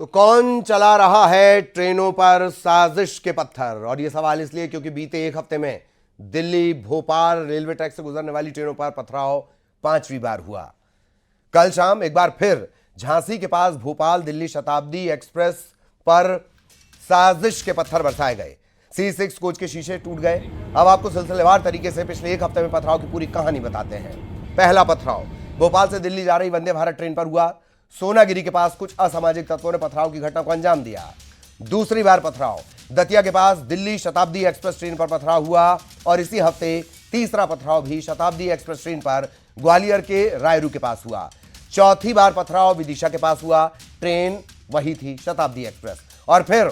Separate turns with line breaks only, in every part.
तो कौन चला रहा है ट्रेनों पर साजिश के पत्थर? और यह सवाल इसलिए क्योंकि बीते एक हफ्ते में दिल्ली भोपाल रेलवे ट्रैक से गुजरने वाली ट्रेनों पर पथराव पांचवी बार हुआ। कल शाम एक बार फिर झांसी के पास भोपाल दिल्ली शताब्दी एक्सप्रेस पर साजिश के पत्थर बरसाए गए। C6 कोच के शीशे टूट गए। अब आपको सिलसिलेवार तरीके से पिछले एक हफ्ते में पथराव की पूरी कहानी बताते हैं। पहला पथराव भोपाल से दिल्ली जा रही वंदे भारत ट्रेन पर हुआ। सोनागिरी के पास कुछ असामाजिक तत्वों ने पथराव की घटना को अंजाम दिया। दूसरी बार पथराव दतिया के पास दिल्ली शताब्दी एक्सप्रेस ट्रेन पर पथराव हुआ और इसी हफ्ते तीसरा पथराव भी शताब्दी एक्सप्रेस ट्रेन पर ग्वालियर के रायरू के पास हुआ। चौथी बार पथराव विदिशा के पास हुआ। ट्रेन वही थी, शताब्दी एक्सप्रेस। और फिर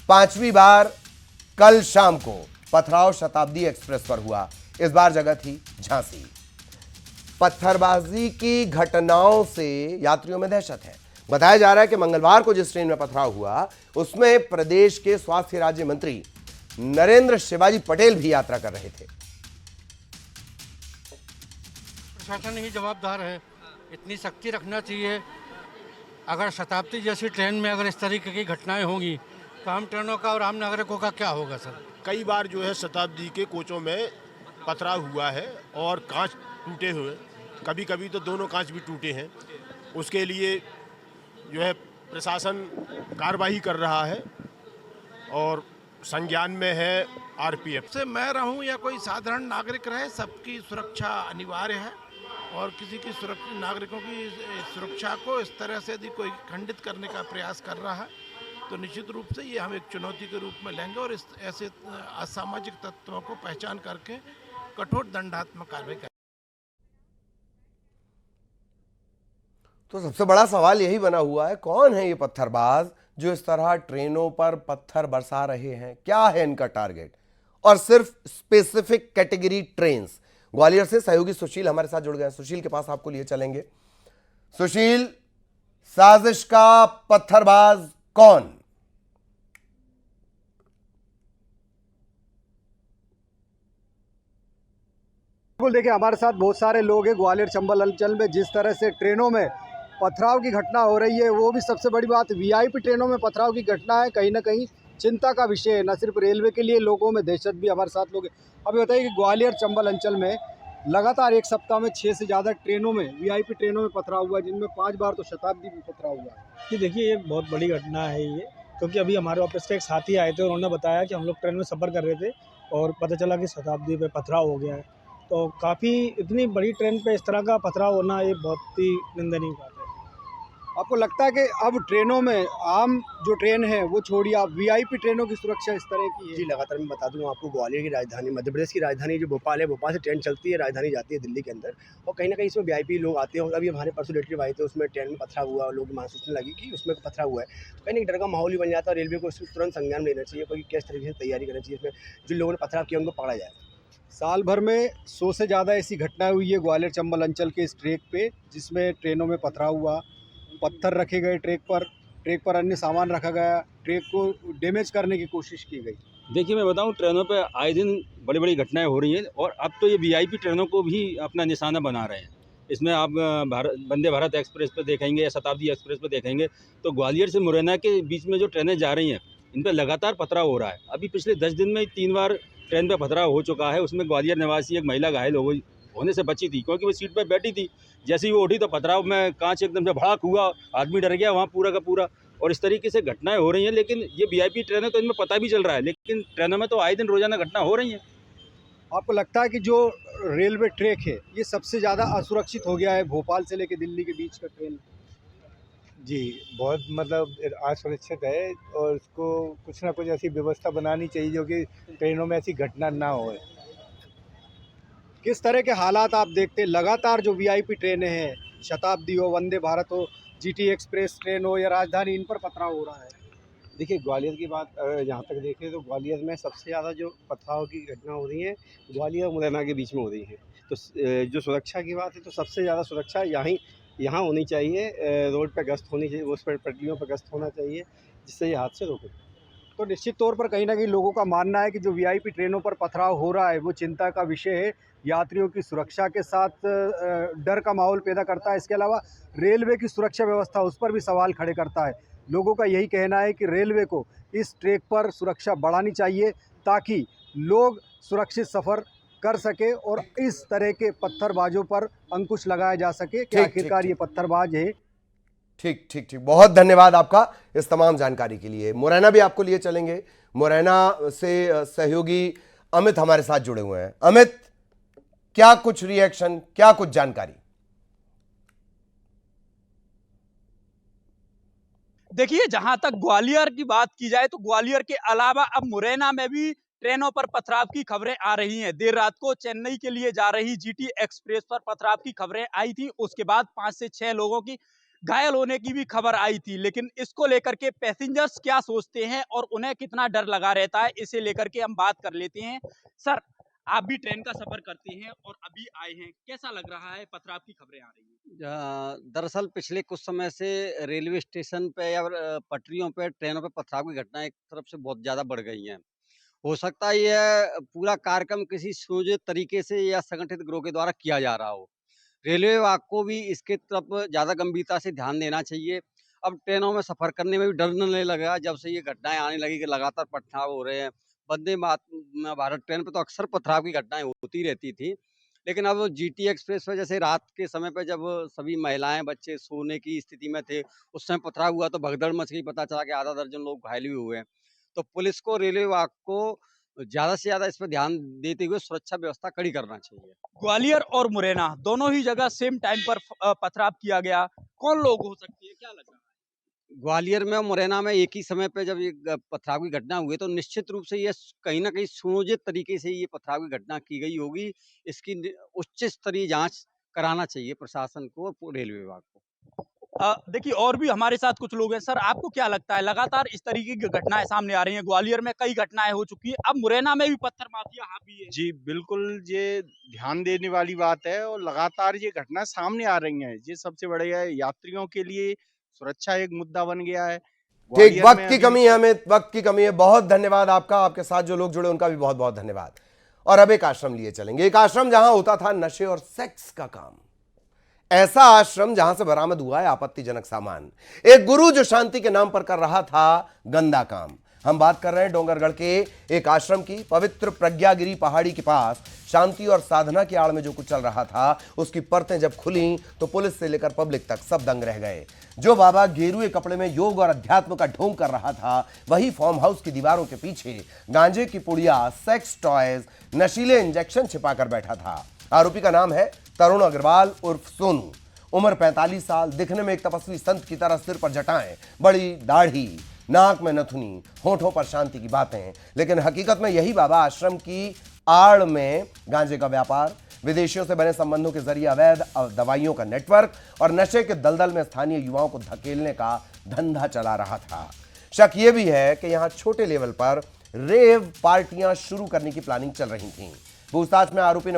पांचवी बार कल शाम को पथराव शताब्दी एक्सप्रेस पर हुआ। इस बार जगह थी झांसी। पत्थरबाजी की घटनाओं से यात्रियों में दहशत है। बताया जा रहा है कि मंगलवार को जिस ट्रेन में पथराव हुआ उसमें प्रदेश के स्वास्थ्य राज्य मंत्री नरेंद्र शिवाजी पटेल भी यात्रा कर रहे थे।
प्रशासन ही जवाबदार है, इतनी सख्ती रखना चाहिए। अगर शताब्दी जैसी ट्रेन में अगर इस तरीके की घटनाएं होंगी तो आम ट्रेनों का और आम नागरिकों का क्या होगा सर?
कई बार जो है शताब्दी के कोचों में पथराव हुआ है और कांच टूटे हुए, कभी कभी तो दोनों कांच भी टूटे हैं। उसके लिए जो है प्रशासन कार्रवाई कर रहा है और संज्ञान में है आरपीएफ।
से मैं रहूं या कोई साधारण नागरिक रहे, सबकी सुरक्षा अनिवार्य है और किसी की सुरक्षा, नागरिकों की सुरक्षा को इस तरह से यदि कोई खंडित करने का प्रयास कर रहा है तो निश्चित रूप से ये हम एक चुनौती के रूप में लेंगे और इस ऐसे असामाजिक तत्वों को पहचान करके कठोर दंडात्मक कार्रवाई करेंगे।
तो सबसे बड़ा सवाल यही बना हुआ है, कौन है ये पत्थरबाज जो इस तरह ट्रेनों पर पत्थर बरसा रहे हैं? क्या है इनका टारगेट? और सिर्फ स्पेसिफिक कैटेगरी ट्रेन्स। ग्वालियर से सहयोगी सुशील हमारे साथ जुड़ गए। सुशील के पास आपको लिए चलेंगे। सुशील, साजिश का पत्थरबाज कौन?
बिल्कुल, देखिए हमारे साथ बहुत सारे लोग हैं। ग्वालियर चंबल अंचल में जिस तरह से ट्रेनों में पथराव की घटना हो रही है, वो भी सबसे बड़ी बात वीआईपी ट्रेनों में पथराव की घटना है, कहीं ना कहीं चिंता का विषय है। न सिर्फ रेलवे के लिए, लोगों में दहशत भी। हमारे साथ लोग अभी बताइए कि ग्वालियर चंबल अंचल में लगातार एक सप्ताह में 6 से ज़्यादा ट्रेनों में वीआईपी ट्रेनों में पथराव हुआ है, जिनमें 5 बार तो शताब्दी में पथराव हुआ है।
कि देखिए ये बहुत बड़ी घटना है ये, क्योंकि अभी हमारे ऑफिस से एक साथी आए थे, उन्होंने बताया कि हम लोग ट्रेन में सफ़र कर रहे थे और पता चला कि शताब्दी पे पथराव हो गया है। तो काफ़ी इतनी बड़ी ट्रेन पे इस तरह का पथराव होना ये बहुत ही निंदनीय बात है।
आपको लगता है कि अब ट्रेनों में आम जो ट्रेन है वो छोड़िए, आप वीआईपी ट्रेनों की सुरक्षा इस तरह की है?
जी, लगातार मैं बता दूँ आपको, ग्वालियर की राजधानी, मध्य प्रदेश की राजधानी जो भोपाल है, भोपाल से ट्रेन चलती है, राजधानी जाती है दिल्ली के अंदर, और कहीं ना कहीं इसमें वीआईपी लोग आते हैं। और अभी हमारे परसों रिलेटिव आए थे, उसमें ट्रेन में पथराव हुआ और लोग महसूस होने लगी कि उसमें पथराव हुआ है, तो कहीं ना डर का माहौल ही बन जाता है। रेलवे को इसमें तुरंत संज्ञान लेना चाहिए, कोई किस तरीके से तैयारी करनी चाहिए, इसमें जिन लोगों ने पथराव किया उनको पकड़ा जाए।
साल भर में 100 से ज़्यादा ऐसी घटनाएं हुई है ग्वालियर चंबल अंचल के इस ट्रैक पे, जिसमें ट्रेनों में पथराव हुआ, पत्थर रखे गए ट्रैक पर अन्य सामान रखा गया, ट्रैक को डैमेज करने की कोशिश की गई।
देखिए मैं बताऊं, ट्रेनों पे आए दिन बड़ी बड़ी घटनाएं हो रही हैं और अब तो ये वीआईपी ट्रेनों को भी अपना निशाना बना रहे हैं। इसमें आप वंदे भारत एक्सप्रेस पे देखेंगे या शताब्दी एक्सप्रेस पे देखेंगे तो ग्वालियर से मुरैना के बीच में जो ट्रेनें जा रही हैं इन पर लगातार पथराव हो रहा है। अभी पिछले 10 दिन में 3 बार ट्रेन पर पथराव हो चुका है। उसमें ग्वालियर निवासी एक महिला घायल होने से बची थी, क्योंकि वो सीट पर बैठी थी। जैसे ही वो उठी तो पथराव में कांच एकदम से भड़ाक हुआ, आदमी डर गया वहाँ पूरा का पूरा। और इस तरीके से घटनाएं हो रही हैं। लेकिन ये वीआईपी ट्रेन है तो इनमें पता भी चल रहा है, लेकिन ट्रेनों में तो आए दिन रोजाना घटना हो रही हैं।
आपको लगता है कि जो रेलवे ट्रैक है ये सबसे ज़्यादा असुरक्षित हो गया है भोपाल से लेकर दिल्ली के बीच का ट्रेन?
जी, बहुत मतलब असुरक्षित है और उसको कुछ ना कुछ ऐसी व्यवस्था बनानी चाहिए जो कि ट्रेनों में ऐसी घटना ना हो।
किस तरह के हालात आप देखते हैं? लगातार जो वीआईपी ट्रेनें हैं, शताब्दी हो, वंदे भारत हो, जीटी एक्सप्रेस ट्रेन हो या राजधानी, इन पर पथराव हो रहा है।
देखिए, ग्वालियर की बात जहाँ तक देखें तो ग्वालियर में सबसे ज़्यादा जो पथराव की घटना हो रही है ग्वालियर और मुरैना के बीच में हो रही है। तो जो सुरक्षा की बात है तो सबसे ज़्यादा सुरक्षा यहाँ होनी चाहिए। रोड पर गश्त होनी चाहिए, उस पर पटरियों पर गश्त होना चाहिए, जिससे ये हादसे रोके।
तो निश्चित तौर पर कहीं ना कहीं लोगों का मानना है कि जो वीआईपी ट्रेनों पर पथराव हो रहा है वो चिंता का विषय है, यात्रियों की सुरक्षा के साथ डर का माहौल पैदा करता है। इसके अलावा रेलवे की सुरक्षा व्यवस्था, उस पर भी सवाल खड़े करता है। लोगों का यही कहना है कि रेलवे को इस ट्रैक पर सुरक्षा बढ़ानी चाहिए ताकि लोग सुरक्षित सफ़र कर सके और इस तरह के पत्थरबाजों पर अंकुश लगाया जा सके कि
ठीक,
आखिरकार
ठीक,
ये पत्थरबाज है।
ठीक ठीक ठीक, बहुत धन्यवाद आपका इस तमाम जानकारी के लिए। मुरैना भी आपको लिए चलेंगे। मुरैना से सहयोगी अमित हमारे साथ जुड़े हुए हैं। अमित, क्या कुछ रिएक्शन, क्या कुछ जानकारी?
देखिए, जहां तक ग्वालियर की बात की जाए तो ग्वालियर के अलावा अब मुरैना में भी ट्रेनों पर पथराव की खबरें आ रही हैं। देर रात को चेन्नई के लिए जा रही जीटी एक्सप्रेस पर पथराव की खबरें आई थी। उसके बाद 5 से 6 लोगों की घायल होने की भी खबर आई थी। लेकिन इसको लेकर के पैसेंजर्स क्या सोचते हैं और उन्हें कितना डर लगा रहता है, इसे लेकर के हम बात कर लेते हैं। सर, आप भी ट्रेन का सफर करते हैं और अभी आए हैं, कैसा लग रहा है? पथराव की खबरें आ रही हैं।
दरअसल पिछले कुछ समय से रेलवे स्टेशन पे या पटरियों पे ट्रेनों पे पथराव की घटनाएं एक तरफ से बहुत ज़्यादा बढ़ गई हैं। हो सकता है यह पूरा कार्यक्रम किसी सुयोजित तरीके से या संगठित गिरोह के द्वारा किया जा रहा हो। रेलवे विभाग को भी इसके तरफ ज़्यादा गंभीरता से ध्यान देना चाहिए। अब ट्रेनों में सफ़र करने में भी डर लगने लगा जब से ये घटनाएं आने लगी कि लगातार पथराव हो रहे हैं। वंदे भारत ट्रेन पे तो अक्सर पथराव की घटनाएं होती रहती थी, लेकिन अब जीटी एक्सप्रेस पे जैसे रात के समय पे जब सभी महिलाएं बच्चे सोने की स्थिति में थे, उस समय पथराव हुआ तो भगदड़ मच गई। पता चला कि आधा दर्जन लोग घायल भी हुए हैं। तो पुलिस को, रेलवे विभाग को ज़्यादा से ज़्यादा इस पर ध्यान देते हुए सुरक्षा व्यवस्था कड़ी करना चाहिए।
ग्वालियर और मुरैना दोनों ही जगह सेम टाइम पर पथराव किया गया। कौन लोग हो सकती है, क्या लग रहा है?
ग्वालियर में और मुरैना में एक ही समय पे जब ये पथराव की घटना हुई तो निश्चित रूप से ये कहीं न कहीं सुनियोजित तरीके से ये पथराव की घटना की गई होगी। इसकी उच्च स्तरीय जाँच कराना चाहिए प्रशासन को और रेलवे विभाग को।
देखिए, और भी हमारे साथ कुछ लोग हैं। सर, आपको क्या लगता है, लगातार इस तरीके की घटनाएं सामने आ रही हैं? ग्वालियर में कई घटनाएं हो चुकी है, अब मुरैना में भी पत्थर माफिया हावी है।
जी, बिल्कुल ये ध्यान देने वाली बात है और लगातार ये घटना सामने आ रही हैं। ये सबसे बड़ा है, यात्रियों के लिए सुरक्षा एक मुद्दा बन गया है।
ठीक,
ग्वालियर
वक्त
में
की
अभी
कमी है अमित, वक्त की कमी है। बहुत धन्यवाद आपका, आपके साथ जो लोग जुड़े उनका भी बहुत बहुत धन्यवाद। और अब एक आश्रम लिए चलेंगे, एक आश्रम जहां होता था नशे और सेक्स का काम। ऐसा आश्रम जहां से बरामद हुआ है आपत्तिजनक सामान। एक गुरु जो शांति के नाम पर कर रहा था गंदा काम। हम बात कर रहे हैं डोंगरगढ़ के एक आश्रम की। पवित्र प्रज्ञागिरी पहाड़ी के पास शांति और साधना की आड़ में जो कुछ चल रहा था, उसकी परतें जब खुली तो पुलिस से लेकर पब्लिक तक सब दंग रह गए। जो बाबा गेरुए कपड़े में योग और अध्यात्म का ढोंग कर रहा था, वही फार्म हाउस की दीवारों के पीछे गांजे की पुड़िया, सेक्स टॉयज, नशीले इंजेक्शन छिपाकर बैठा था। आरोपी का नाम है तरुण अग्रवाल उर्फ सोनू। उम्र 45 साल, दिखने में एक तपस्वी संत की तरह, सिर पर जटाएं, बड़ी दाढ़ी, नाक में नथुनी, होठों पर शांति की बातें। लेकिन हकीकत में यही बाबा आश्रम की आड़ में गांजे का व्यापार, विदेशियों से बने संबंधों के जरिए अवैध दवाइयों का नेटवर्क और नशे के दलदल में स्थानीय युवाओं को धकेलने का धंधा चला रहा था। शक यह भी है कि यहां छोटे लेवल पर रेव पार्टियां शुरू करने की प्लानिंग चल रही थी। पूछताछ में आरोपी ने